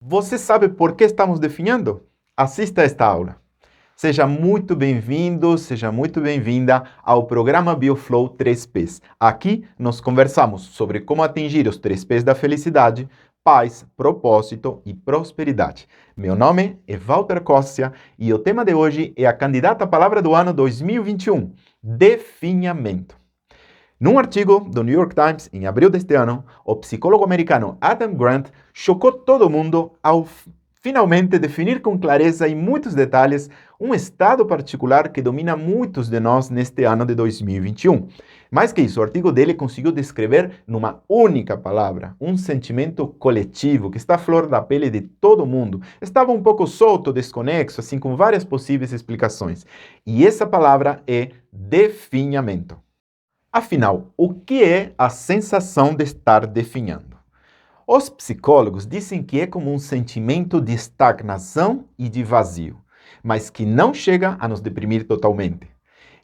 Você sabe por que estamos definhando? Assista esta aula. Seja muito bem-vindo, seja muito bem-vinda ao programa BioFlow 3Ps. Aqui nós conversamos sobre como atingir os 3Ps da felicidade, paz, propósito e prosperidade. Meu nome é Walter Cossia e o tema de hoje é a candidata à palavra do ano 2021, definhamento. Num artigo do New York Times, em abril deste ano, o psicólogo americano Adam Grant chocou todo mundo ao finalmente definir com clareza e muitos detalhes um estado particular que domina muitos de nós neste ano de 2021. Mais que isso, o artigo dele conseguiu descrever numa única palavra um sentimento coletivo que está à flor da pele de todo mundo. Estava um pouco solto, desconexo, assim, com várias possíveis explicações. E essa palavra é definhamento. Afinal, o que é a sensação de estar definhando? Os psicólogos dizem que é como um sentimento de estagnação e de vazio, mas que não chega a nos deprimir totalmente.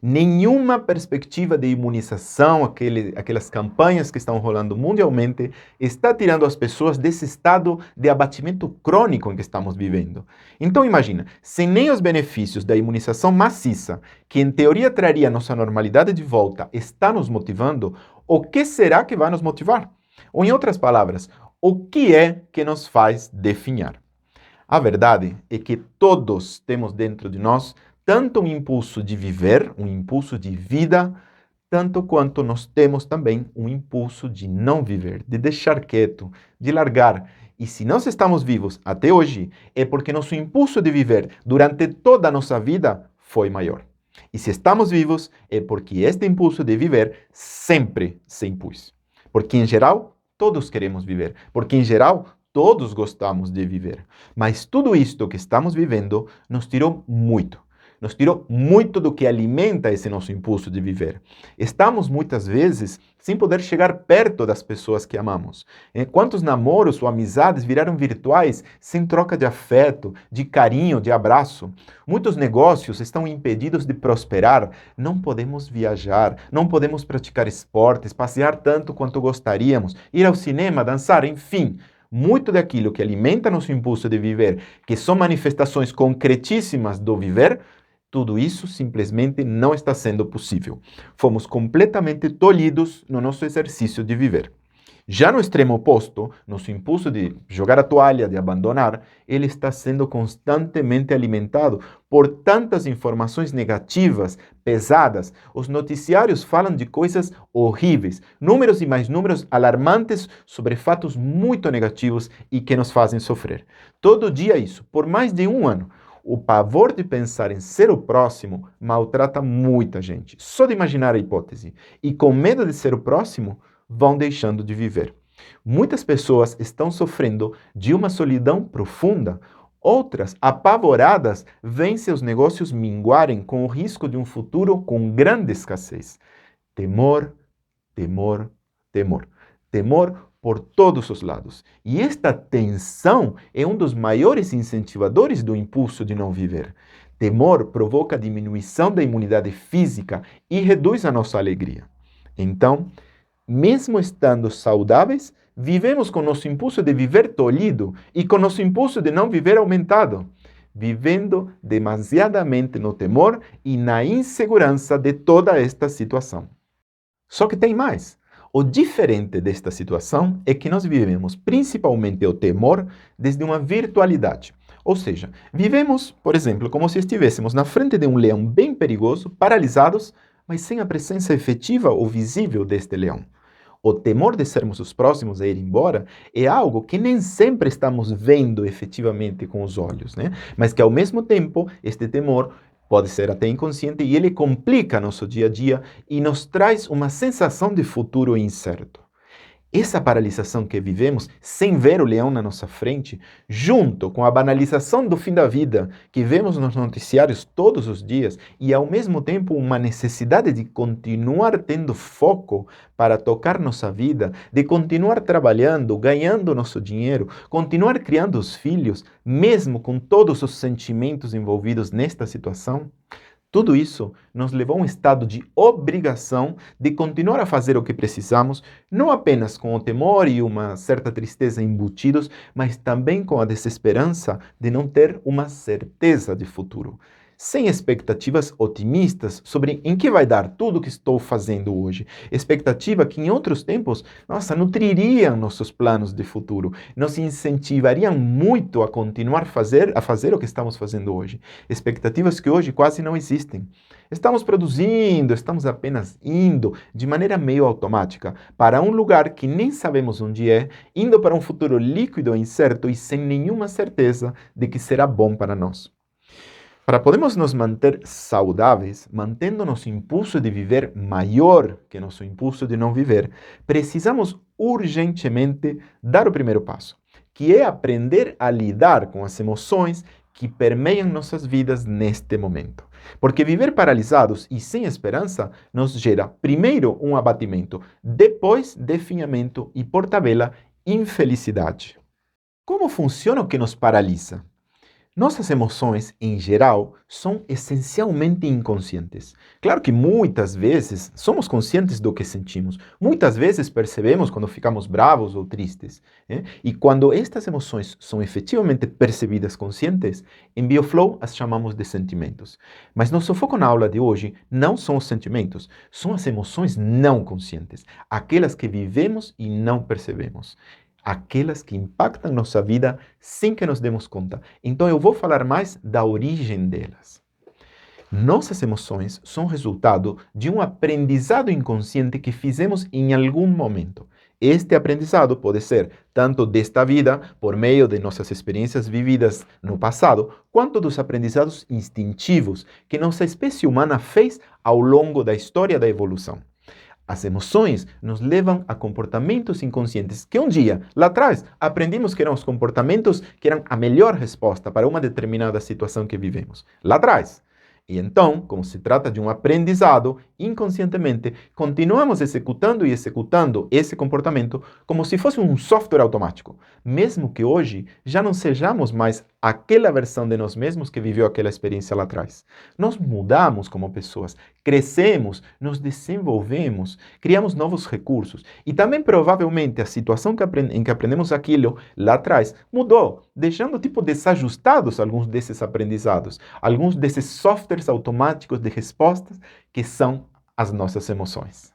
Nenhuma perspectiva de imunização, aquelas campanhas que estão rolando mundialmente, está tirando as pessoas desse estado de abatimento crônico em que estamos vivendo. Então imagina, sem nem os benefícios da imunização maciça, que em teoria traria nossa normalidade de volta, está nos motivando, o que será que vai nos motivar? Ou em outras palavras, o que é que nos faz definhar? A verdade é que todos temos dentro de nós tanto um impulso de viver, um impulso de vida, tanto quanto nós temos também um impulso de não viver, de deixar quieto, de largar. E se nós estamos vivos até hoje, é porque nosso impulso de viver durante toda a nossa vida foi maior. E se estamos vivos, é porque este impulso de viver sempre se impôs. Porque, em geral, todos queremos viver. Porque, em geral, todos gostamos de viver. Mas tudo isto que estamos vivendo nos tirou muito. Nos tirou muito do que alimenta esse nosso impulso de viver. Estamos, muitas vezes, sem poder chegar perto das pessoas que amamos. Quantos namoros ou amizades viraram virtuais sem troca de afeto, de carinho, de abraço? Muitos negócios estão impedidos de prosperar. Não podemos viajar, não podemos praticar esportes, passear tanto quanto gostaríamos, ir ao cinema, dançar, enfim. Muito daquilo que alimenta nosso impulso de viver, que são manifestações concretíssimas do viver, tudo isso simplesmente não está sendo possível. Fomos completamente tolhidos no nosso exercício de viver. Já no extremo oposto, nosso impulso de jogar a toalha, de abandonar, ele está sendo constantemente alimentado por tantas informações negativas, pesadas. Os noticiários falam de coisas horríveis, números e mais números alarmantes sobre fatos muito negativos e que nos fazem sofrer. Todo dia isso, por mais de um ano. O pavor de pensar em ser o próximo maltrata muita gente. Só de imaginar a hipótese. E com medo de ser o próximo, vão deixando de viver. Muitas pessoas estão sofrendo de uma solidão profunda. Outras, apavoradas, veem seus negócios minguarem com o risco de um futuro com grande escassez. Temor, temor, temor. Temor por todos os lados. E esta tensão é um dos maiores incentivadores do impulso de não viver. Temor provoca a diminuição da imunidade física e reduz a nossa alegria. Então, mesmo estando saudáveis, vivemos com nosso impulso de viver tolhido e com nosso impulso de não viver aumentado, vivendo demasiadamente no temor e na insegurança de toda esta situação. Só que tem mais. O diferente desta situação é que nós vivemos principalmente o temor desde uma virtualidade. Ou seja, vivemos, por exemplo, como se estivéssemos na frente de um leão bem perigoso, paralisados, mas sem a presença efetiva ou visível deste leão. O temor de sermos os próximos a ir embora é algo que nem sempre estamos vendo efetivamente com os olhos, né? Mas que ao mesmo tempo, este temor pode ser até inconsciente e ele complica nosso dia a dia e nos traz uma sensação de futuro incerto. Essa paralisação que vivemos sem ver o leão na nossa frente, junto com a banalização do fim da vida que vemos nos noticiários todos os dias e ao mesmo tempo uma necessidade de continuar tendo foco para tocar nossa vida, de continuar trabalhando, ganhando nosso dinheiro, continuar criando os filhos, mesmo com todos os sentimentos envolvidos nesta situação, Tudo isso nos levou a um estado de obrigação de continuar a fazer o que precisamos, não apenas com o temor e uma certa tristeza embutidos, mas também com a desesperança de não ter uma certeza de futuro. Sem expectativas otimistas sobre em que vai dar tudo o que estou fazendo hoje. Expectativa que em outros tempos, nossa, nutririam nossos planos de futuro, nos incentivariam muito a continuar a fazer o que estamos fazendo hoje. Expectativas que hoje quase não existem. Estamos produzindo, estamos apenas indo de maneira meio automática para um lugar que nem sabemos onde é, indo para um futuro líquido e incerto e sem nenhuma certeza de que será bom para nós. Para podermos nos manter saudáveis, mantendo nosso impulso de viver maior que nosso impulso de não viver, precisamos urgentemente dar o primeiro passo, que é aprender a lidar com as emoções que permeiam nossas vidas neste momento. Porque viver paralisados e sem esperança nos gera, primeiro, um abatimento, depois, definhamento e, por tabela, infelicidade. Como funciona o que nos paralisa? Nossas emoções, em geral, são essencialmente inconscientes. Claro que muitas vezes somos conscientes do que sentimos. Muitas vezes percebemos quando ficamos bravos ou tristes. E quando estas emoções são efetivamente percebidas conscientes, em BioFlow as chamamos de sentimentos. Mas nosso foco na aula de hoje não são os sentimentos, são as emoções não conscientes, aquelas que vivemos e não percebemos. Aquelas que impactam nossa vida sem que nos demos conta. Então eu vou falar mais da origem delas. Nossas emoções são resultado de um aprendizado inconsciente que fizemos em algum momento. Este aprendizado pode ser tanto desta vida, por meio de nossas experiências vividas no passado, quanto dos aprendizados instintivos que nossa espécie humana fez ao longo da história da evolução. As emoções nos levam a comportamentos inconscientes que um dia, lá atrás, aprendemos que eram os comportamentos que eram a melhor resposta para uma determinada situação que vivemos. Lá atrás. E então, como se trata de um aprendizado, inconscientemente, continuamos executando e executando esse comportamento como se fosse um software automático, mesmo que hoje já não sejamos mais aquela versão de nós mesmos que viveu aquela experiência lá atrás. Nós mudamos como pessoas, crescemos, nos desenvolvemos, criamos novos recursos e também provavelmente a situação em que aprendemos aquilo lá atrás mudou, deixando tipo desajustados alguns desses aprendizados, alguns desses softwares automáticos de respostas que são as nossas emoções.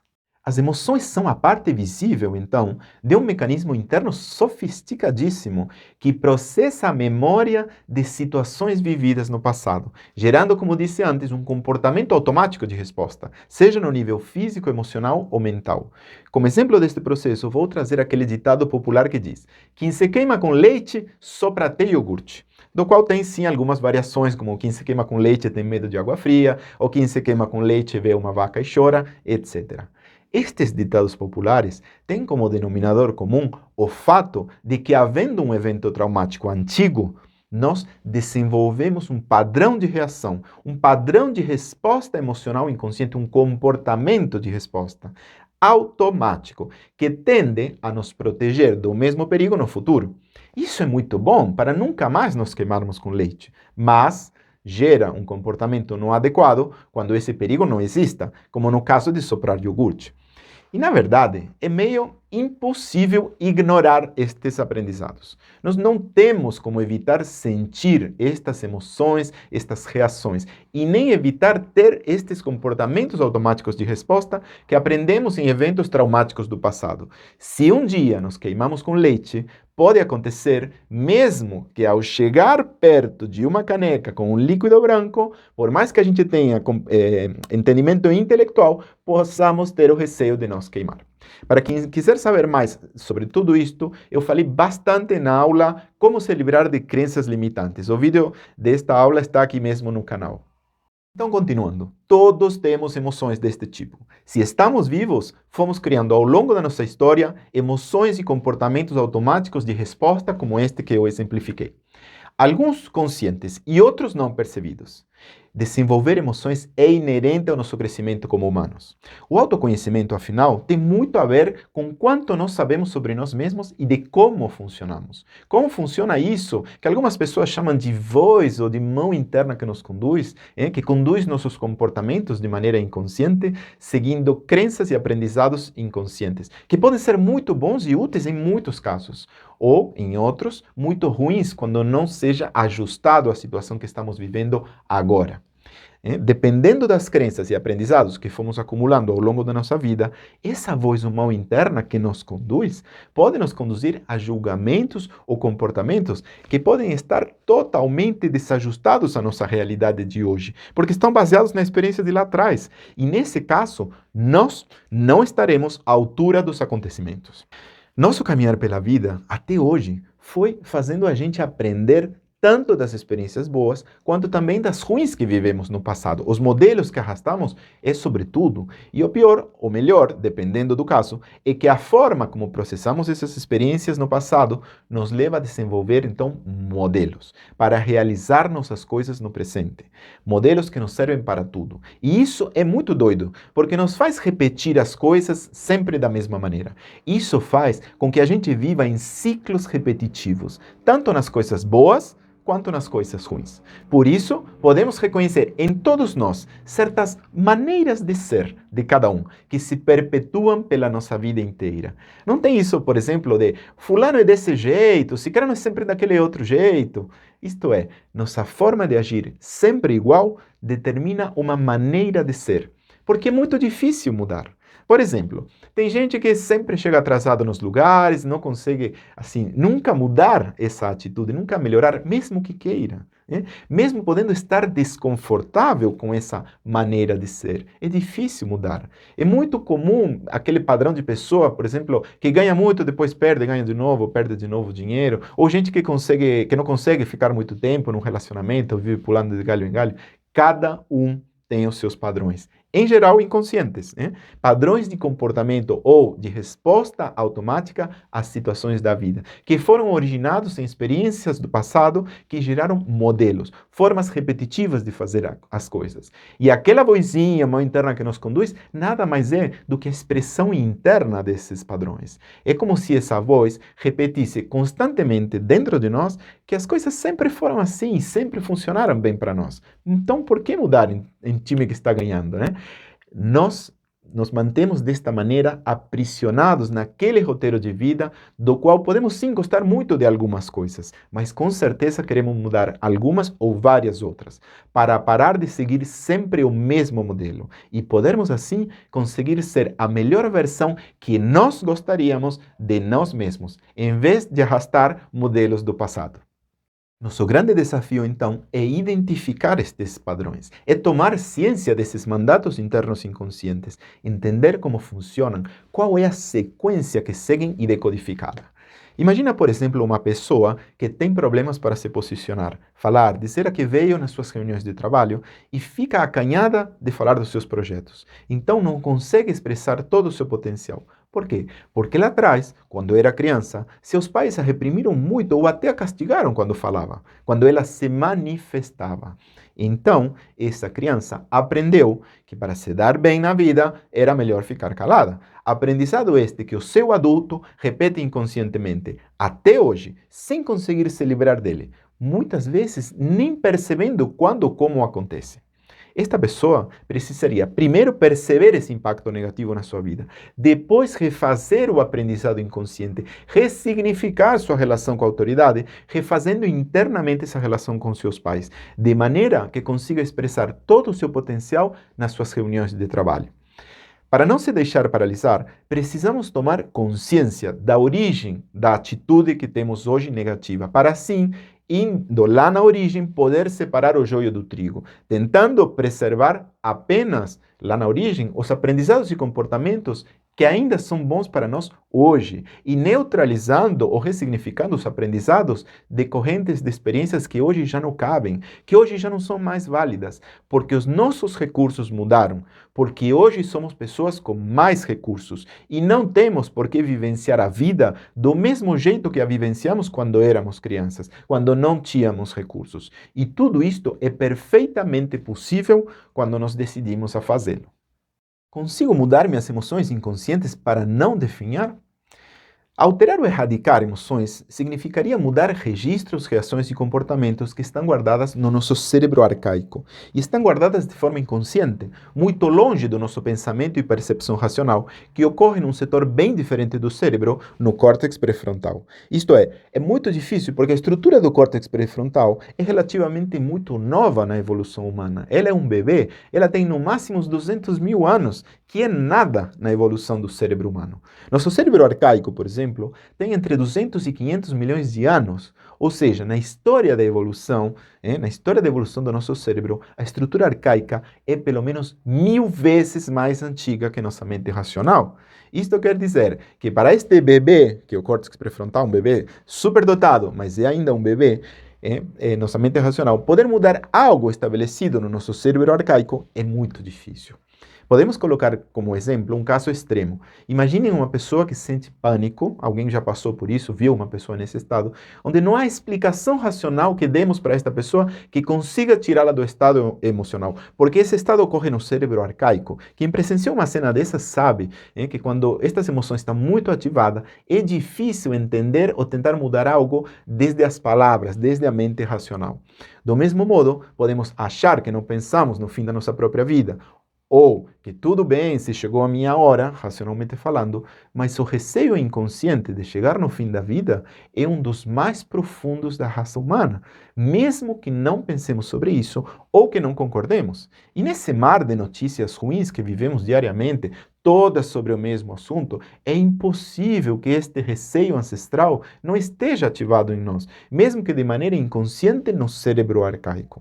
As emoções são a parte visível, então, de um mecanismo interno sofisticadíssimo que processa a memória de situações vividas no passado, gerando, como disse antes, um comportamento automático de resposta, seja no nível físico, emocional ou mental. Como exemplo deste processo, vou trazer aquele ditado popular que diz: quem se queima com leite, sopra até iogurte. Do qual tem sim algumas variações, como quem se queima com leite tem medo de água fria, ou quem se queima com leite vê uma vaca e chora, etc. Estes ditados populares têm como denominador comum o fato de que, havendo um evento traumático antigo, nós desenvolvemos um padrão de reação, um padrão de resposta emocional inconsciente, um comportamento de resposta automático que tende a nos proteger do mesmo perigo no futuro. Isso é muito bom para nunca mais nos queimarmos com leite, mas gera um comportamento não adequado quando esse perigo não exista, como no caso de soprar iogurte. E, na verdade, é meio impossível ignorar estes aprendizados. Nós não temos como evitar sentir estas emoções, estas reações, e nem evitar ter estes comportamentos automáticos de resposta que aprendemos em eventos traumáticos do passado. Se um dia nos queimamos com leite, pode acontecer mesmo que ao chegar perto de uma caneca com um líquido branco, por mais que a gente tenha entendimento intelectual, possamos ter o receio de nos queimar. Para quem quiser saber mais sobre tudo isto, eu falei bastante na aula Como se livrar de crenças limitantes. O vídeo desta aula está aqui mesmo no canal. Então, continuando, todos temos emoções deste tipo. Se estamos vivos, fomos criando ao longo da nossa história emoções e comportamentos automáticos de resposta como este que eu exemplifiquei. alguns conscientes e outros não percebidos. Desenvolver emoções é inerente ao nosso crescimento como humanos. O autoconhecimento, afinal, tem muito a ver com quanto nós sabemos sobre nós mesmos e de como funcionamos. Como funciona isso, que algumas pessoas chamam de voz ou de mão interna que nos conduz, que conduz nossos comportamentos de maneira inconsciente, seguindo crenças e aprendizados inconscientes, que podem ser muito bons e úteis em muitos casos, ou, em outros, muito ruins quando não seja ajustado à situação que estamos vivendo agora. Dependendo das crenças e aprendizados que fomos acumulando ao longo da nossa vida, essa voz humana interna que nos conduz pode nos conduzir a julgamentos ou comportamentos que podem estar totalmente desajustados à nossa realidade de hoje, porque estão baseados na experiência de lá atrás. E nesse caso, nós não estaremos à altura dos acontecimentos. Nosso caminhar pela vida, até hoje, foi fazendo a gente aprender tanto das experiências boas, quanto também das ruins que vivemos no passado. Os modelos que arrastamos é sobre tudo. E o pior, ou melhor, dependendo do caso, é que a forma como processamos essas experiências no passado nos leva a desenvolver, então, modelos para realizar nossas coisas no presente. Modelos que nos servem para tudo. E isso é muito doido, porque nos faz repetir as coisas sempre da mesma maneira. Isso faz com que a gente viva em ciclos repetitivos, tanto nas coisas boas, quanto nas coisas ruins. Por isso, podemos reconhecer em todos nós certas maneiras de ser de cada um, que se perpetuam pela nossa vida inteira. Não tem isso, por exemplo, de fulano é desse jeito, ciclano é sempre daquele outro jeito. Isto é, nossa forma de agir sempre igual determina uma maneira de ser, porque é muito difícil mudar. Por exemplo, tem gente que sempre chega atrasado nos lugares, não consegue, assim, nunca mudar essa atitude, nunca melhorar, mesmo que queira. Mesmo podendo estar desconfortável com essa maneira de ser. É difícil mudar. É muito comum aquele padrão de pessoa, por exemplo, que ganha muito, depois perde, ganha de novo, perde de novo dinheiro, ou gente que não consegue ficar muito tempo num relacionamento, vive pulando de galho em galho. Cada um tem os seus padrões, em geral inconscientes, padrões de comportamento ou de resposta automática às situações da vida, que foram originados em experiências do passado que geraram modelos, formas repetitivas de fazer as coisas. E aquela vozinha, mão interna que nos conduz, nada mais é do que a expressão interna desses padrões. É como se essa voz repetisse constantemente dentro de nós que as coisas sempre foram assim, sempre funcionaram bem para nós. Então, por que mudar em time que está ganhando, né? Nós nos mantemos desta maneira aprisionados naquele roteiro de vida do qual podemos sim gostar muito de algumas coisas, mas com certeza queremos mudar algumas ou várias outras, para parar de seguir sempre o mesmo modelo e podermos assim conseguir ser a melhor versão que nós gostaríamos de nós mesmos, em vez de arrastar modelos do passado. Nosso grande desafio, então, é identificar estes padrões, é tomar ciência desses mandatos internos inconscientes, entender como funcionam, qual é a sequência que seguem e decodificada. Imagina, por exemplo, uma pessoa que tem problemas para se posicionar, falar, dizer a que veio nas suas reuniões de trabalho e fica acanhada de falar dos seus projetos. Então não consegue expressar todo o seu potencial. Por quê? Porque lá atrás, quando era criança, seus pais a reprimiram muito ou até a castigaram quando falava, quando ela se manifestava. Então, essa criança aprendeu que para se dar bem na vida era melhor ficar calada. Aprendizado este que o seu adulto repete inconscientemente até hoje, sem conseguir se livrar dele, muitas vezes nem percebendo quando ou como acontece. Esta pessoa precisaria primeiro perceber esse impacto negativo na sua vida, depois refazer o aprendizado inconsciente, ressignificar sua relação com a autoridade, refazendo internamente essa relação com seus pais, de maneira que consiga expressar todo o seu potencial nas suas reuniões de trabalho. Para não se deixar paralisar, precisamos tomar consciência da origem da atitude que temos hoje negativa, para assim, indo lá na origem, poder separar o joio do trigo, tentando preservar apenas lá na origem os aprendizados e comportamentos que ainda são bons para nós hoje, e neutralizando ou ressignificando os aprendizados decorrentes de experiências que hoje já não cabem, que hoje já não são mais válidas, porque os nossos recursos mudaram, porque hoje somos pessoas com mais recursos e não temos por que vivenciar a vida do mesmo jeito que a vivenciamos quando éramos crianças, quando não tínhamos recursos. E tudo isto é perfeitamente possível quando nós decidimos a fazê-lo. Consigo mudar minhas emoções inconscientes para não definhar? Alterar ou erradicar emoções significaria mudar registros, reações e comportamentos que estão guardadas no nosso cérebro arcaico e estão guardadas de forma inconsciente, muito longe do nosso pensamento e percepção racional, que ocorre num setor bem diferente do cérebro, no córtex pré-frontal. Isto é muito difícil porque a estrutura do córtex pré-frontal é relativamente muito nova na evolução humana. Ela é um bebê, ela tem no máximo uns 200 mil anos, que é nada na evolução do cérebro humano. Nosso cérebro arcaico, por exemplo, tem entre 200 e 500 milhões de anos. Ou seja, na história da evolução, na história da evolução do nosso cérebro, a estrutura arcaica é pelo menos 1000 vezes mais antiga que nossa mente racional. Isto quer dizer que para este bebê, que é o córtex pré-frontal, um bebê superdotado, mas é ainda um bebê, nossa mente racional, poder mudar algo estabelecido no nosso cérebro arcaico é muito difícil. Podemos colocar como exemplo um caso extremo. Imaginem uma pessoa que sente pânico, alguém já passou por isso, viu uma pessoa nesse estado, onde não há explicação racional que demos para esta pessoa que consiga tirá-la do estado emocional, porque esse estado ocorre no cérebro arcaico. Quem presenciou uma cena dessa sabe que quando estas emoções estão muito ativadas, é difícil entender ou tentar mudar algo desde as palavras, desde a mente racional. Do mesmo modo, podemos achar que não pensamos no fim da nossa própria vida, ou que tudo bem se chegou a minha hora, racionalmente falando, mas o receio inconsciente de chegar no fim da vida é um dos mais profundos da raça humana, mesmo que não pensemos sobre isso ou que não concordemos. E nesse mar de notícias ruins que vivemos diariamente, todas sobre o mesmo assunto, é impossível que este receio ancestral não esteja ativado em nós, mesmo que de maneira inconsciente no cérebro arcaico.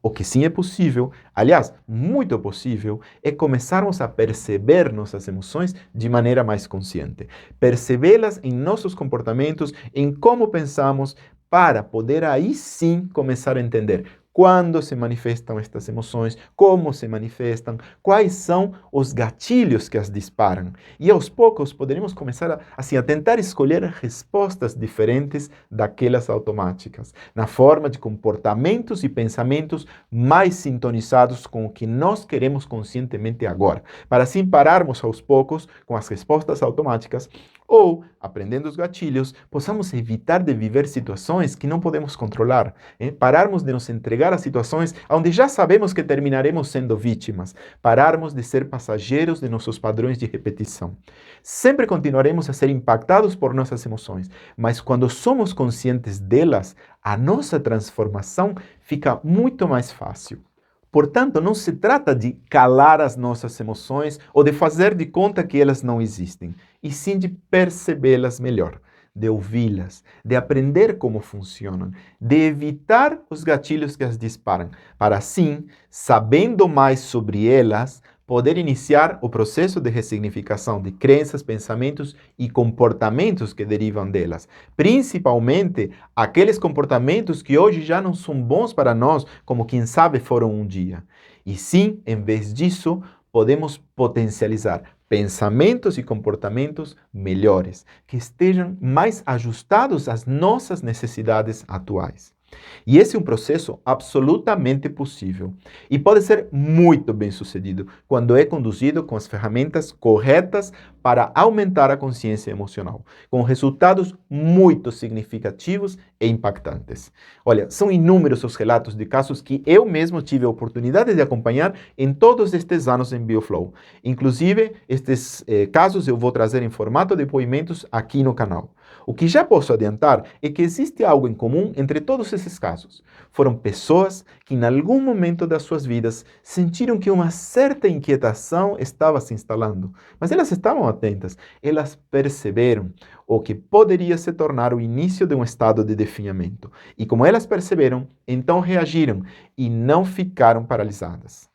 O que sim é possível, aliás, muito possível, é começarmos a perceber nossas emoções de maneira mais consciente. Percebê-las em nossos comportamentos, em como pensamos, para poder aí sim começar a entender quando se manifestam estas emoções, como se manifestam, quais são os gatilhos que as disparam. E aos poucos poderemos começar a tentar escolher respostas diferentes daquelas automáticas, na forma de comportamentos e pensamentos mais sintonizados com o que nós queremos conscientemente agora, para assim pararmos aos poucos com as respostas automáticas ou, aprendendo os gatilhos, possamos evitar de viver situações que não podemos controlar, pararmos de nos entregar a situações onde já sabemos que terminaremos sendo vítimas, pararmos de ser passageiros de nossos padrões de repetição. Sempre continuaremos a ser impactados por nossas emoções, mas quando somos conscientes delas, a nossa transformação fica muito mais fácil. Portanto, não se trata de calar as nossas emoções ou de fazer de conta que elas não existem, e sim de percebê-las melhor, de ouvi-las, de aprender como funcionam, de evitar os gatilhos que as disparam, para assim, sabendo mais sobre elas, poder iniciar o processo de ressignificação de crenças, pensamentos e comportamentos que derivam delas, principalmente aqueles comportamentos que hoje já não são bons para nós, como quem sabe foram um dia. E sim, em vez disso, podemos potencializar pensamentos e comportamentos melhores, que estejam mais ajustados às nossas necessidades atuais. E esse é um processo absolutamente possível e pode ser muito bem sucedido quando é conduzido com as ferramentas corretas para aumentar a consciência emocional, com resultados muito significativos e impactantes. Olha, são inúmeros os relatos de casos que eu mesmo tive a oportunidade de acompanhar em todos estes anos em BioFlow. Inclusive, estes casos eu vou trazer em formato de depoimentos aqui no canal. O que já posso adiantar é que existe algo em comum entre todos esses casos. Foram pessoas que em algum momento das suas vidas sentiram que uma certa inquietação estava se instalando, mas elas estavam atentas, elas perceberam o que poderia se tornar o início de um estado de definhamento. E como elas perceberam, então reagiram e não ficaram paralisadas.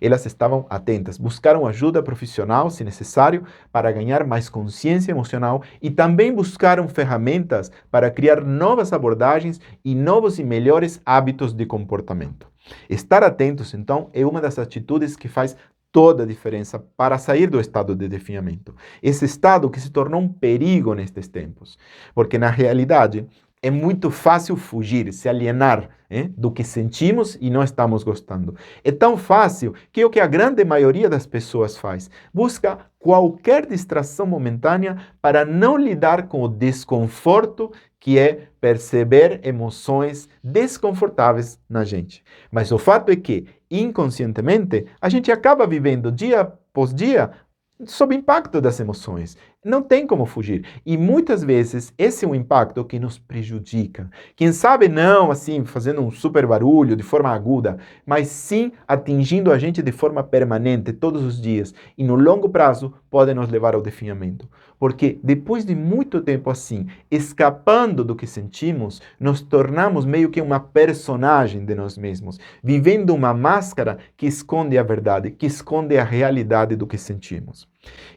Elas estavam atentas, buscaram ajuda profissional, se necessário, para ganhar mais consciência emocional e também buscaram ferramentas para criar novas abordagens e novos e melhores hábitos de comportamento. Estar atentos, então, é uma das atitudes que faz toda a diferença para sair do estado de definhamento. Esse estado que se tornou um perigo nestes tempos, porque na realidade é muito fácil fugir, se alienar do que sentimos e não estamos gostando. É tão fácil que é o que a grande maioria das pessoas faz. Busca qualquer distração momentânea para não lidar com o desconforto que é perceber emoções desconfortáveis na gente. Mas o fato é que, inconscientemente, a gente acaba vivendo dia após dia sob impacto das emoções. Não tem como fugir. E muitas vezes esse é um impacto que nos prejudica. Quem sabe não, assim, fazendo um super barulho de forma aguda, mas sim atingindo a gente de forma permanente, todos os dias. E no longo prazo pode nos levar ao definhamento. Porque depois de muito tempo assim, escapando do que sentimos, nos tornamos meio que uma personagem de nós mesmos, vivendo uma máscara que esconde a verdade, que esconde a realidade do que sentimos.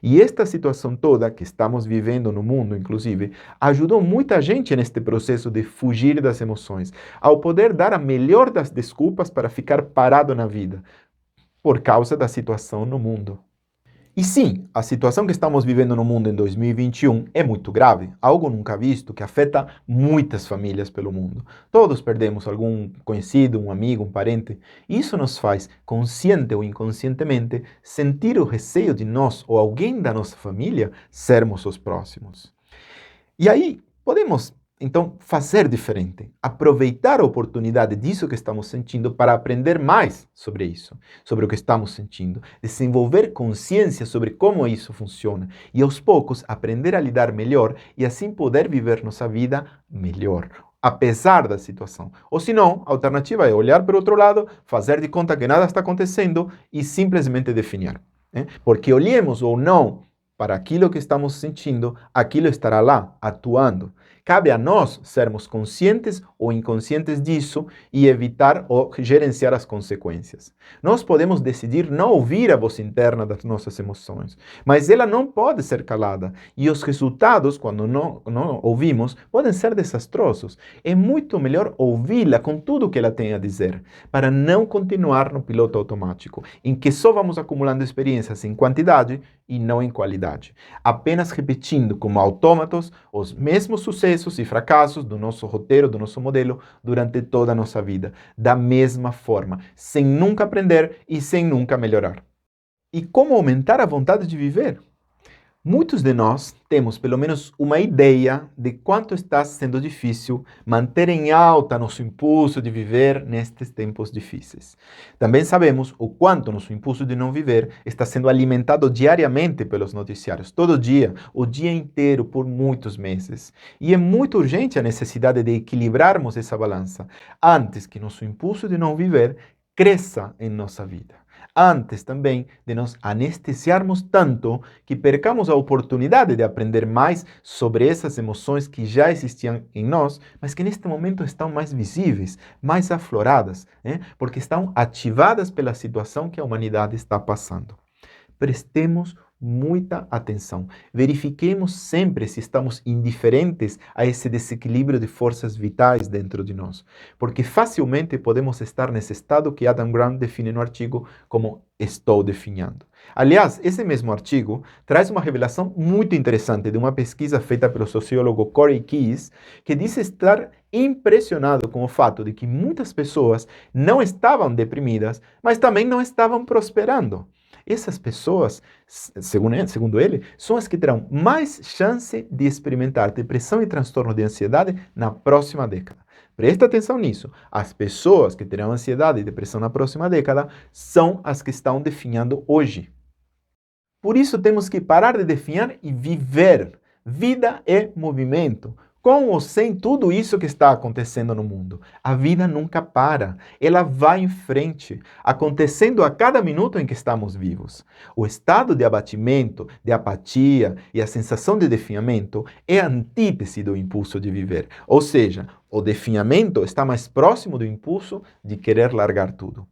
E esta situação toda que estamos vivendo no mundo, inclusive, ajudou muita gente neste processo de fugir das emoções, ao poder dar a melhor das desculpas para ficar parado na vida, por causa da situação no mundo. E sim, a situação que estamos vivendo no mundo em 2021 é muito grave, algo nunca visto que afeta muitas famílias pelo mundo. Todos perdemos algum conhecido, um amigo, um parente. Isso nos faz, consciente ou inconscientemente, sentir o receio de nós ou alguém da nossa família sermos os próximos. E aí, podemos então fazer diferente, aproveitar a oportunidade disso que estamos sentindo para aprender mais sobre isso, sobre o que estamos sentindo, desenvolver consciência sobre como isso funciona e aos poucos aprender a lidar melhor e assim poder viver nossa vida melhor, apesar da situação. Ou se não, a alternativa é olhar para o outro lado, fazer de conta que nada está acontecendo e simplesmente definir. Porque olhemos ou não para aquilo que estamos sentindo, aquilo estará lá, atuando. Cabe a nós sermos conscientes ou inconscientes disso e evitar ou gerenciar as consequências. Nós podemos decidir não ouvir a voz interna das nossas emoções, mas ela não pode ser calada. E os resultados, quando não ouvimos, podem ser desastrosos. É muito melhor ouvi-la com tudo o que ela tem a dizer, para não continuar no piloto automático, em que só vamos acumulando experiências em quantidade e não em qualidade, apenas repetindo como autômatos os mesmos sucessos e fracassos do nosso roteiro, do nosso modelo, durante toda a nossa vida, da mesma forma, sem nunca aprender e sem nunca melhorar. E como aumentar a vontade de viver? Muitos de nós temos pelo menos uma ideia de quanto está sendo difícil manter em alta nosso impulso de viver nestes tempos difíceis. Também sabemos o quanto nosso impulso de não viver está sendo alimentado diariamente pelos noticiários, todo dia, o dia inteiro, por muitos meses. E é muito urgente a necessidade de equilibrarmos essa balança antes que nosso impulso de não viver cresça em nossa vida. Antes também de nos anestesiarmos tanto que percamos a oportunidade de aprender mais sobre essas emoções que já existiam em nós, mas que neste momento estão mais visíveis, mais afloradas, porque estão ativadas pela situação que a humanidade está passando. Prestemos muita atenção. Verifiquemos sempre se estamos indiferentes a esse desequilíbrio de forças vitais dentro de nós, porque facilmente podemos estar nesse estado que Adam Grant define no artigo como estou definhando. Aliás, esse mesmo artigo traz uma revelação muito interessante de uma pesquisa feita pelo sociólogo Corey Keyes, que diz estar impressionado com o fato de que muitas pessoas não estavam deprimidas, mas também não estavam prosperando. Essas pessoas, segundo ele, são as que terão mais chance de experimentar depressão e transtorno de ansiedade na próxima década. Presta atenção nisso. As pessoas que terão ansiedade e depressão na próxima década são as que estão definhando hoje. Por isso temos que parar de definhar e viver. Vida é movimento. Com ou sem tudo isso que está acontecendo no mundo, a vida nunca para, ela vai em frente, acontecendo a cada minuto em que estamos vivos. O estado de abatimento, de apatia e a sensação de definhamento é a antítese do impulso de viver, ou seja, o definhamento está mais próximo do impulso de querer largar tudo.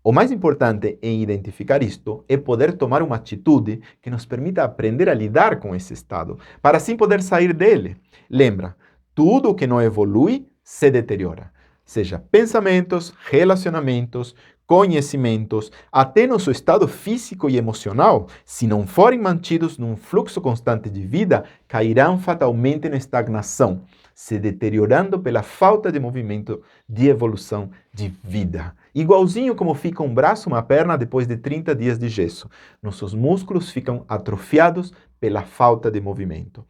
O mais importante em identificar isto é poder tomar uma atitude que nos permita aprender a lidar com esse estado, para assim poder sair dele. Lembra, tudo o que não evolui se deteriora. Seja pensamentos, relacionamentos, conhecimentos, até nosso estado físico e emocional, se não forem mantidos num fluxo constante de vida, cairão fatalmente na estagnação, se deteriorando pela falta de movimento, de evolução, de vida. Igualzinho como fica um braço, uma perna depois de 30 dias de gesso. Nossos músculos ficam atrofiados pela falta de movimento.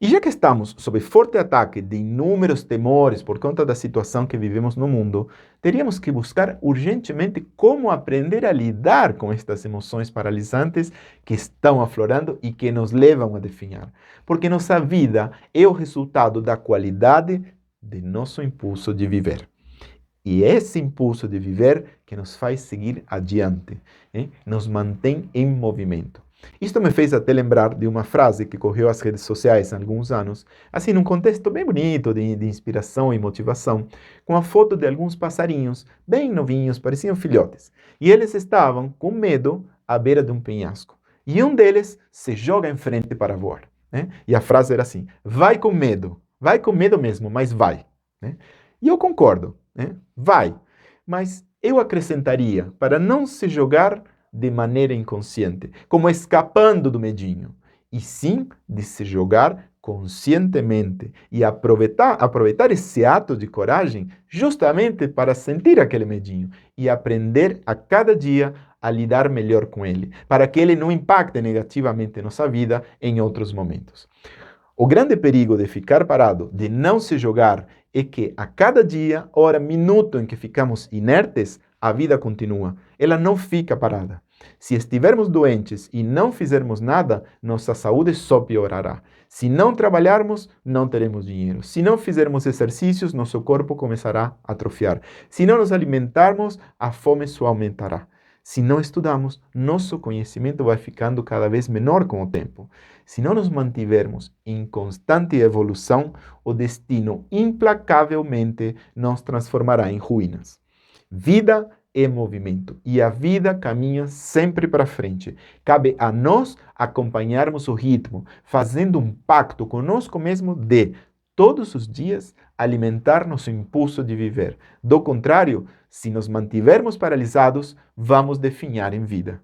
E já que estamos sob forte ataque de inúmeros temores por conta da situação que vivemos no mundo, teríamos que buscar urgentemente como aprender a lidar com estas emoções paralisantes que estão aflorando e que nos levam a definhar. Porque nossa vida é o resultado da qualidade de nosso impulso de viver. E esse impulso de viver que nos faz seguir adiante, nos mantém em movimento. Isto me fez até lembrar de uma frase que correu às redes sociais há alguns anos, assim num contexto bem bonito de inspiração e motivação, com a foto de alguns passarinhos bem novinhos, pareciam filhotes. E eles estavam com medo à beira de um penhasco. E um deles se joga em frente para voar. E a frase era assim: vai com medo mesmo, mas vai. E eu concordo, vai. Mas eu acrescentaria, para não se jogar de maneira inconsciente, como escapando do medinho, e sim de se jogar conscientemente e aproveitar esse ato de coragem justamente para sentir aquele medinho e aprender a cada dia a lidar melhor com ele, para que ele não impacte negativamente nossa vida em outros momentos. O grande perigo de ficar parado, de não se jogar, é que a cada dia, hora, minuto em que ficamos inertes, a vida continua. Ela não fica parada. Se estivermos doentes e não fizermos nada, nossa saúde só piorará. Se não trabalharmos, não teremos dinheiro. Se não fizermos exercícios, nosso corpo começará a atrofiar. Se não nos alimentarmos, a fome só aumentará. Se não estudamos, nosso conhecimento vai ficando cada vez menor com o tempo. Se não nos mantivermos em constante evolução, o destino implacavelmente nos transformará em ruínas. Vida é movimento e a vida caminha sempre para frente. Cabe a nós acompanharmos o ritmo, fazendo um pacto conosco mesmo de, todos os dias, alimentar nosso impulso de viver. Do contrário, se nos mantivermos paralisados, vamos definhar em vida.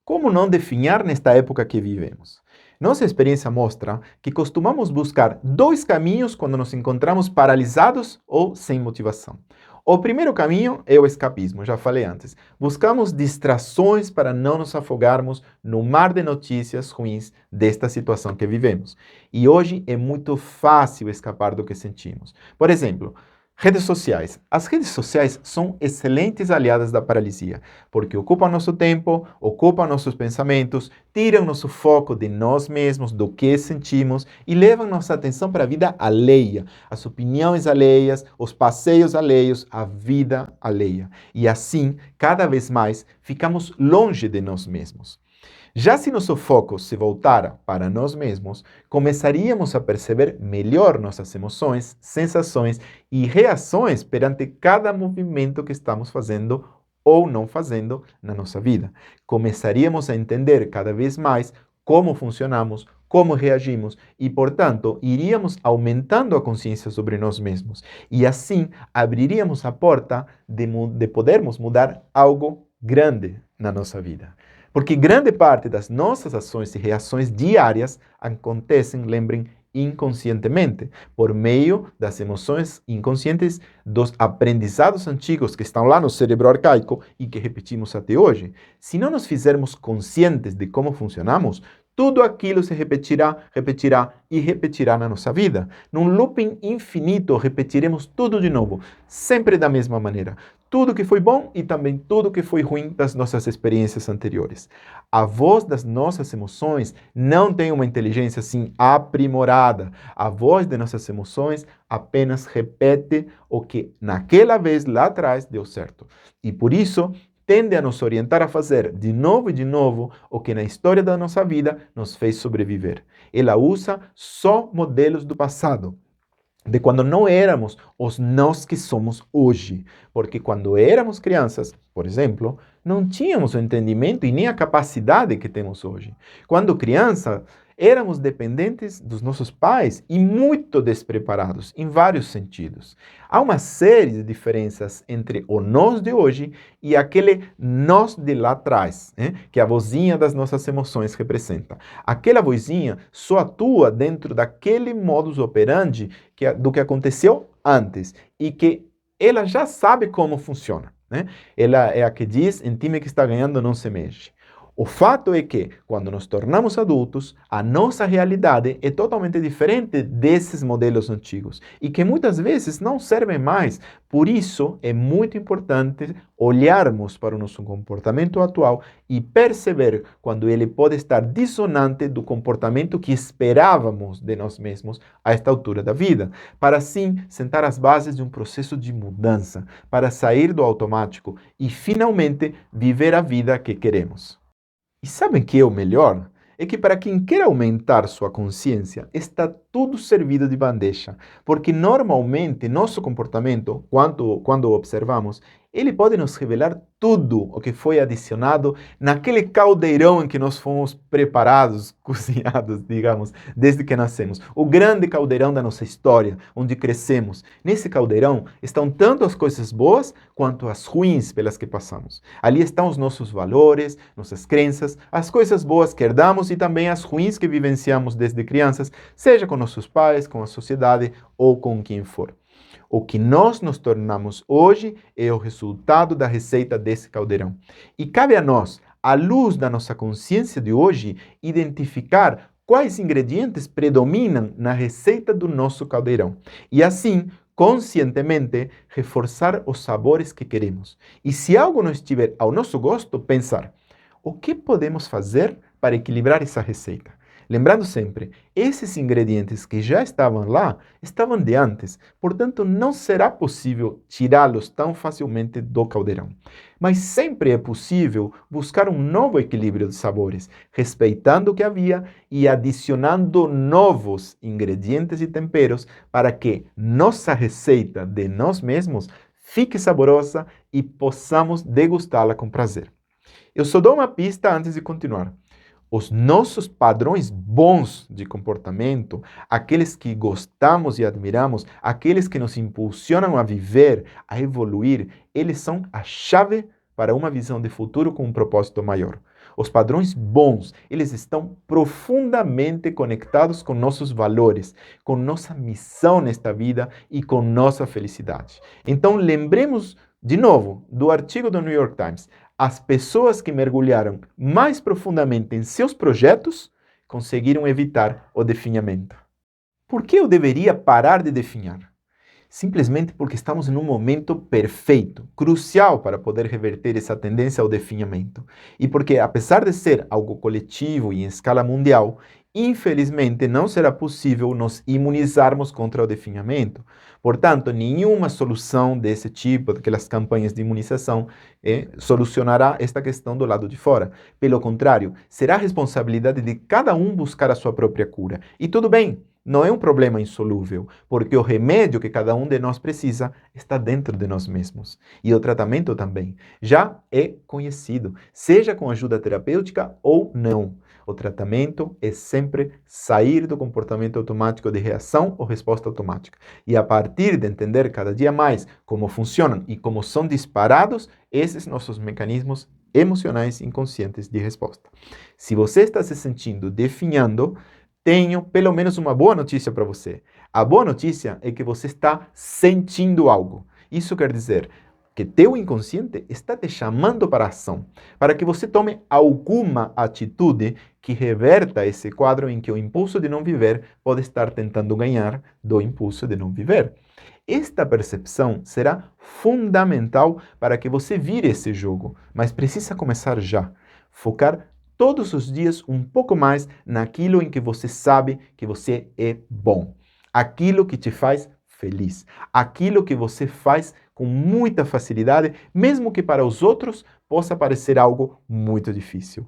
Como não definhar nesta época que vivemos? Nossa experiência mostra que costumamos buscar dois caminhos quando nos encontramos paralisados ou sem motivação. O primeiro caminho é o escapismo, já falei antes. Buscamos distrações para não nos afogarmos no mar de notícias ruins desta situação que vivemos. E hoje é muito fácil escapar do que sentimos. Por exemplo, redes sociais. As redes sociais são excelentes aliadas da paralisia, porque ocupam nosso tempo, ocupam nossos pensamentos, tiram nosso foco de nós mesmos, do que sentimos e levam nossa atenção para a vida alheia, as opiniões alheias, os passeios alheios, a vida alheia. E assim, cada vez mais, ficamos longe de nós mesmos. Já se nosso foco se voltara para nós mesmos, começaríamos a perceber melhor nossas emoções, sensações e reações perante cada movimento que estamos fazendo ou não fazendo na nossa vida. Começaríamos a entender cada vez mais como funcionamos, como reagimos e, portanto, iríamos aumentando a consciência sobre nós mesmos. E assim, abriríamos a porta de podermos mudar algo grande na nossa vida. Porque grande parte das nossas ações e reações diárias acontecem, lembrem, inconscientemente, por meio das emoções inconscientes dos aprendizados antigos que estão lá no cérebro arcaico e que repetimos até hoje. Se não nos fizermos conscientes de como funcionamos, tudo aquilo se repetirá e repetirá na nossa vida. Num looping infinito, repetiremos tudo de novo, sempre da mesma maneira. Tudo que foi bom e também tudo que foi ruim das nossas experiências anteriores. A voz das nossas emoções não tem uma inteligência assim aprimorada. A voz de nossas emoções apenas repete o que naquela vez lá atrás deu certo. E por isso, tende a nos orientar a fazer de novo o que na história da nossa vida nos fez sobreviver. Ela usa só modelos do passado de quando não éramos os nós que somos hoje. Porque quando éramos crianças, por exemplo, não tínhamos o entendimento e nem a capacidade que temos hoje. Quando criança, éramos dependentes dos nossos pais e muito despreparados em vários sentidos. Há uma série de diferenças entre o nós de hoje e aquele nós de lá atrás, né? Que a vozinha das nossas emoções representa. Aquela vozinha só atua dentro daquele modus operandi do que aconteceu antes e que ela já sabe como funciona, né? Ela é a que diz, em time que está ganhando não se mexe. O fato é que, quando nos tornamos adultos, a nossa realidade é totalmente diferente desses modelos antigos e que muitas vezes não servem mais. Por isso, é muito importante olharmos para o nosso comportamento atual e perceber quando ele pode estar dissonante do comportamento que esperávamos de nós mesmos a esta altura da vida, para assim sentar as bases de um processo de mudança, para sair do automático e finalmente viver a vida que queremos. E sabem que é o melhor? É que para quem quer aumentar sua consciência, está tudo servido de bandeja. Porque normalmente nosso comportamento, quando observamos, ele pode nos revelar tudo o que foi adicionado naquele caldeirão em que nós fomos preparados, cozinhados, digamos, desde que nascemos. O grande caldeirão da nossa história, onde crescemos. Nesse caldeirão estão tanto as coisas boas quanto as ruins pelas que passamos. Ali estão os nossos valores, nossas crenças, as coisas boas que herdamos e também as ruins que vivenciamos desde crianças, seja com nossos pais, com a sociedade ou com quem for. O que nós nos tornamos hoje é o resultado da receita desse caldeirão. E cabe a nós, à luz da nossa consciência de hoje, identificar quais ingredientes predominam na receita do nosso caldeirão. E assim, conscientemente, reforçar os sabores que queremos. E se algo não estiver ao nosso gosto, pensar: o que podemos fazer para equilibrar essa receita? Lembrando sempre, esses ingredientes que já estavam lá, estavam de antes, portanto não será possível tirá-los tão facilmente do caldeirão. Mas sempre é possível buscar um novo equilíbrio de sabores, respeitando o que havia e adicionando novos ingredientes e temperos para que nossa receita de nós mesmos fique saborosa e possamos degustá-la com prazer. Eu só dou uma pista antes de continuar. Os nossos padrões bons de comportamento, aqueles que gostamos e admiramos, aqueles que nos impulsionam a viver, a evoluir, eles são a chave para uma visão de futuro com um propósito maior. Os padrões bons, eles estão profundamente conectados com nossos valores, com nossa missão nesta vida e com nossa felicidade. Então, lembremos de novo do artigo do New York Times. As pessoas que mergulharam mais profundamente em seus projetos conseguiram evitar o definhamento. Por que eu deveria parar de definhar? Simplesmente porque estamos em um momento perfeito, crucial para poder reverter essa tendência ao definhamento. E porque, apesar de ser algo coletivo e em escala mundial, infelizmente não será possível nos imunizarmos contra o definhamento. Portanto, nenhuma solução desse tipo, daquelas campanhas de imunização, solucionará esta questão do lado de fora. Pelo contrário, será responsabilidade de cada um buscar a sua própria cura. E tudo bem. Não é um problema insolúvel, porque o remédio que cada um de nós precisa está dentro de nós mesmos. E o tratamento também já é conhecido, seja com ajuda terapêutica ou não. O tratamento é sempre sair do comportamento automático de reação ou resposta automática. E a partir de entender cada dia mais como funcionam e como são disparados esses nossos mecanismos emocionais inconscientes de resposta. Se você está se sentindo definhando, tenho pelo menos uma boa notícia para você. A boa notícia é que você está sentindo algo. Isso quer dizer que teu inconsciente está te chamando para a ação, para que você tome alguma atitude que reverta esse quadro em que o impulso de não viver pode estar tentando ganhar do impulso de não viver. Esta percepção será fundamental para que você vire esse jogo, mas precisa começar já. Focar todos os dias um pouco mais naquilo em que você sabe que você é bom. Aquilo que te faz feliz. Aquilo que você faz com muita facilidade, mesmo que para os outros possa parecer algo muito difícil.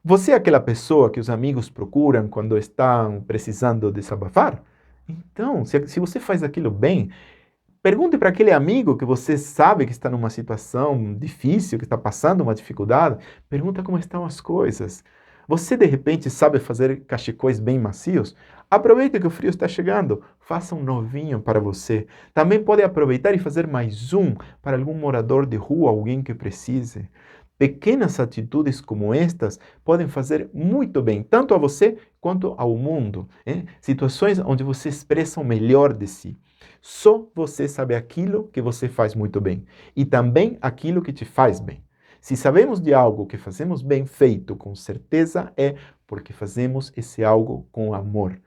Você é aquela pessoa que os amigos procuram quando estão precisando desabafar? Então, se você faz aquilo bem, pergunte para aquele amigo que você sabe que está numa situação difícil, que está passando uma dificuldade, pergunta como estão as coisas. Você, de repente, sabe fazer cachecóis bem macios? Aproveite que o frio está chegando, faça um novinho para você. Também pode aproveitar e fazer mais um para algum morador de rua, alguém que precise. Pequenas atitudes como estas podem fazer muito bem, tanto a você quanto ao mundo. Situações onde você expressa o melhor de si. Só você sabe aquilo que você faz muito bem e também aquilo que te faz bem. Se sabemos de algo que fazemos bem feito, com certeza é porque fazemos esse algo com amor.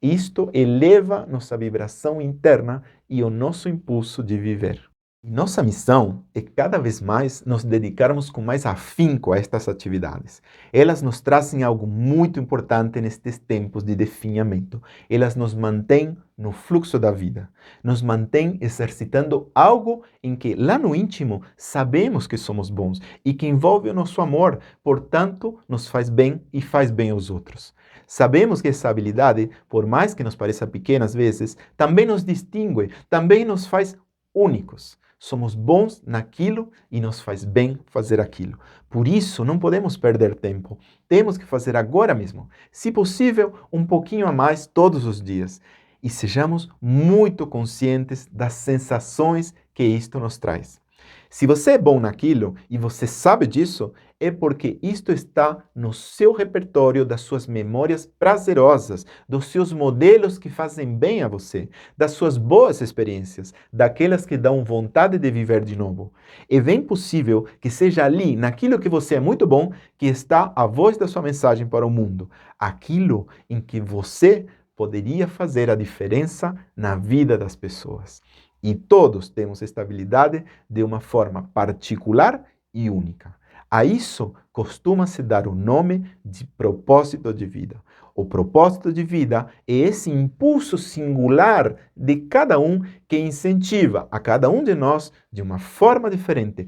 Isto eleva nossa vibração interna e o nosso impulso de viver. Nossa missão é cada vez mais nos dedicarmos com mais afinco a estas atividades. Elas nos trazem algo muito importante nestes tempos de definhamento. Elas nos mantêm no fluxo da vida, nos mantêm exercitando algo em que lá no íntimo sabemos que somos bons e que envolve o nosso amor, portanto nos faz bem e faz bem aos outros. Sabemos que essa habilidade, por mais que nos pareça pequena às vezes, também nos distingue, também nos faz únicos. Somos bons naquilo e nos faz bem fazer aquilo. Por isso, não podemos perder tempo. Temos que fazer agora mesmo. Se possível, um pouquinho a mais todos os dias. E sejamos muito conscientes das sensações que isto nos traz. Se você é bom naquilo e você sabe disso, é porque isto está no seu repertório das suas memórias prazerosas, dos seus modelos que fazem bem a você, das suas boas experiências, daquelas que dão vontade de viver de novo. É bem possível que seja ali, naquilo que você é muito bom, que está a voz da sua mensagem para o mundo, aquilo em que você poderia fazer a diferença na vida das pessoas. E todos temos esta habilidade de uma forma particular e única. A isso costuma-se dar o nome de propósito de vida. O propósito de vida é esse impulso singular de cada um que incentiva a cada um de nós de uma forma diferente,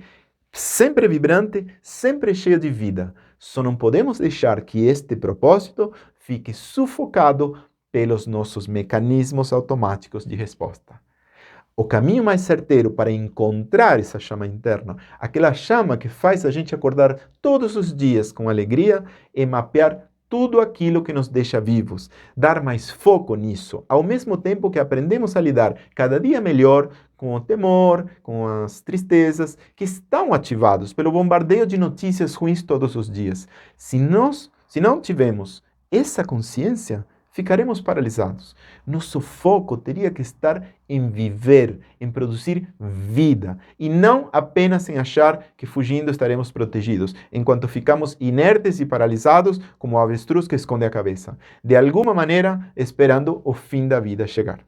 sempre vibrante, sempre cheio de vida. Só não podemos deixar que este propósito fique sufocado pelos nossos mecanismos automáticos de resposta. O caminho mais certeiro para encontrar essa chama interna, aquela chama que faz a gente acordar todos os dias com alegria, é mapear tudo aquilo que nos deixa vivos, dar mais foco nisso, ao mesmo tempo que aprendemos a lidar cada dia melhor com o temor, com as tristezas que estão ativados pelo bombardeio de notícias ruins todos os dias. Se não tivermos essa consciência, ficaremos paralisados. Nosso foco teria que estar em viver, em produzir vida, e não apenas em achar que fugindo estaremos protegidos, enquanto ficamos inertes e paralisados como o avestruz que esconde a cabeça, de alguma maneira esperando o fim da vida chegar.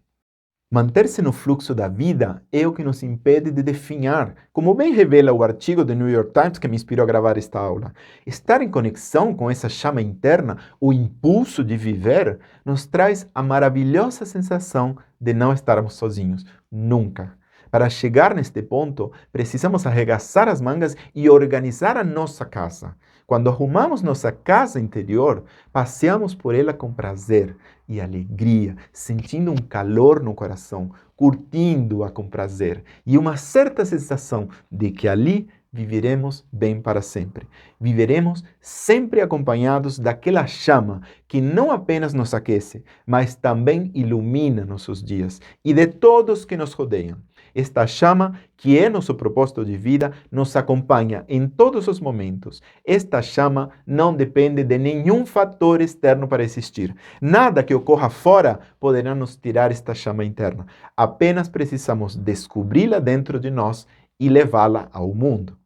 Manter-se no fluxo da vida é o que nos impede de definhar, como bem revela o artigo do New York Times que me inspirou a gravar esta aula. Estar em conexão com essa chama interna, o impulso de viver, nos traz a maravilhosa sensação de não estarmos sozinhos, nunca. Para chegar neste ponto, precisamos arregaçar as mangas e organizar a nossa casa. Quando arrumamos nossa casa interior, passeamos por ela com prazer e alegria, sentindo um calor no coração, curtindo-a com prazer e uma certa sensação de que ali viveremos bem para sempre. Viveremos sempre acompanhados daquela chama que não apenas nos aquece, mas também ilumina nossos dias e de todos que nos rodeiam. Esta chama, que é nosso propósito de vida, nos acompanha em todos os momentos. Esta chama não depende de nenhum fator externo para existir. Nada que ocorra fora poderá nos tirar esta chama interna. Apenas precisamos descobri-la dentro de nós e levá-la ao mundo.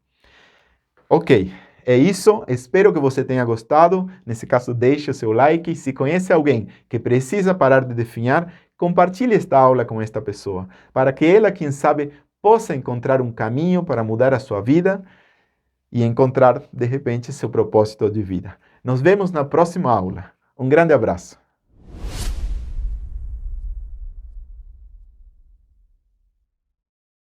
Ok, é isso. Espero que você tenha gostado. Nesse caso, deixe o seu like. Se conhece alguém que precisa parar de definhar, compartilhe esta aula com esta pessoa, para que ela, quem sabe, possa encontrar um caminho para mudar a sua vida e encontrar, de repente, seu propósito de vida. Nos vemos na próxima aula. Um grande abraço.